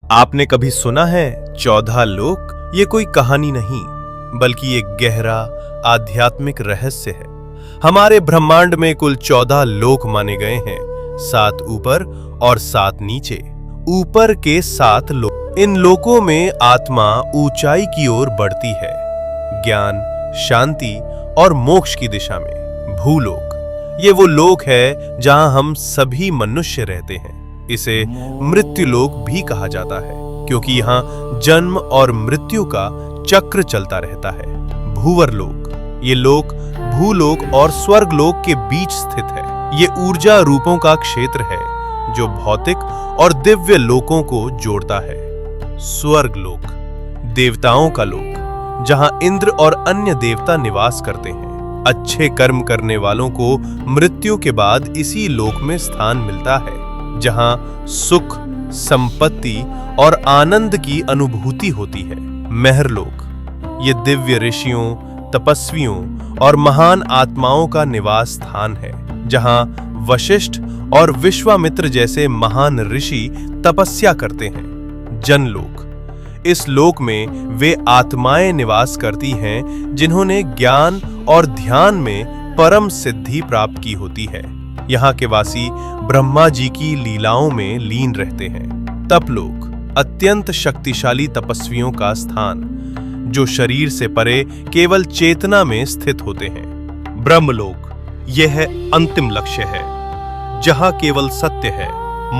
आपने कभी सुना है 14 लोक? ये कोई कहानी नहीं बल्कि एक गहरा आध्यात्मिक रहस्य है। हमारे ब्रह्मांड में कुल 14 लोक माने गए हैं, 7 ऊपर और 7 नीचे। ऊपर के 7 लोक, इन लोकों में आत्मा ऊंचाई की ओर बढ़ती है, ज्ञान, शांति और मोक्ष की दिशा में। भूलोक, ये वो लोक है जहां हम सभी मनुष्य रहते हैं। इसे मृत्युलोक भी कहा जाता है क्योंकि यहाँ जन्म और मृत्यु का चक्र चलता रहता है। भूवरलोक, ये लोक भूलोक और स्वर्गलोक के बीच स्थित है। ये ऊर्जा रूपों का क्षेत्र है जो भौतिक और दिव्य लोकों को जोड़ता है। स्वर्गलोक, देवताओं का लोक, जहां इंद्र और अन्य देवता निवास करते हैं। अच्छे कर्म करने वालों को मृत्यु के बाद इसी लोक में स्थान मिलता है, जहां सुख, संपत्ति और आनंद की अनुभूति होती है। महरलोक, ये दिव्य ऋषियों, तपस्वियों और महान आत्माओं का निवास स्थान है, जहां वशिष्ठ और विश्वामित्र जैसे महान ऋषि तपस्या करते हैं। जनलोक, इस लोक में वे आत्माएं निवास करती हैं जिन्होंने ज्ञान और ध्यान में परम सिद्धि प्राप्त की होती है। यहाँ के वासी ब्रह्मा जी की लीलाओं में लीन रहते हैं। तपलोक, अत्यंत शक्तिशाली तपस्वियों का स्थान, जो शरीर से परे केवल चेतना में स्थित होते हैं। ब्रह्मलोक, यह है अंतिम लक्ष्य है, जहां केवल सत्य है,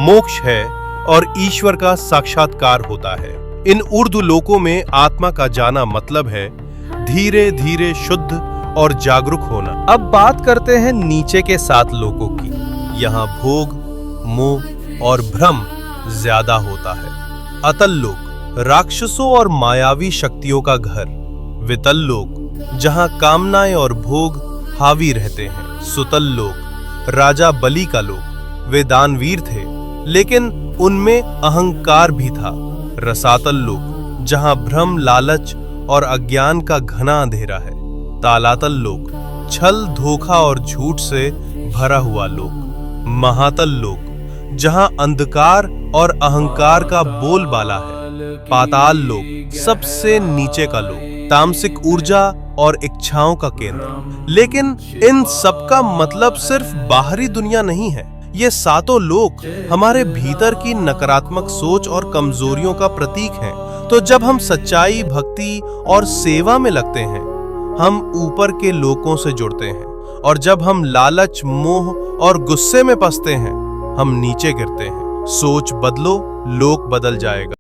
मोक्ष है और ईश्वर का साक्षात्कार होता है। इन ऊर्ध्व लोकों में आत्मा का जाना मतलब है धीरे धीरे शुद्ध और जागरूक होना। अब बात करते हैं नीचे के 7 लोकों की। यहाँ भोग, मोह और भ्रम ज्यादा होता है। अतल लोक, राक्षसों और मायावी शक्तियों का घर। वितल लोक, जहाँ कामनाएं और भोग हावी रहते हैं। सुतल लोक, राजा बलि का लोक। वे दानवीर थे, लेकिन उनमें अहंकार भी था। रसातल लोक, जहाँ भ्रम, लालच और अज्ञान का घना अंधेरा है। तालातल लोक, छल, धोखा और झूठ से भरा हुआ लोक। महातल लोक, जहां अंधकार और अहंकार का बोलबाला है। पाताल लोक, सबसे नीचे का लोक, तामसिक ऊर्जा और इच्छाओं का केंद्र। लेकिन इन सब का मतलब सिर्फ बाहरी दुनिया नहीं है। ये 7 लोक हमारे भीतर की नकारात्मक सोच और कमजोरियों का प्रतीक हैं। तो जब हम सच्चाई, भक्ति और सेवा में लगते हैं, हम ऊपर के लोकों से जुड़ते हैं, और जब हम लालच, मोह और गुस्से में फंसते हैं, हम नीचे गिरते हैं। सोच बदलो, लोक बदल जाएगा।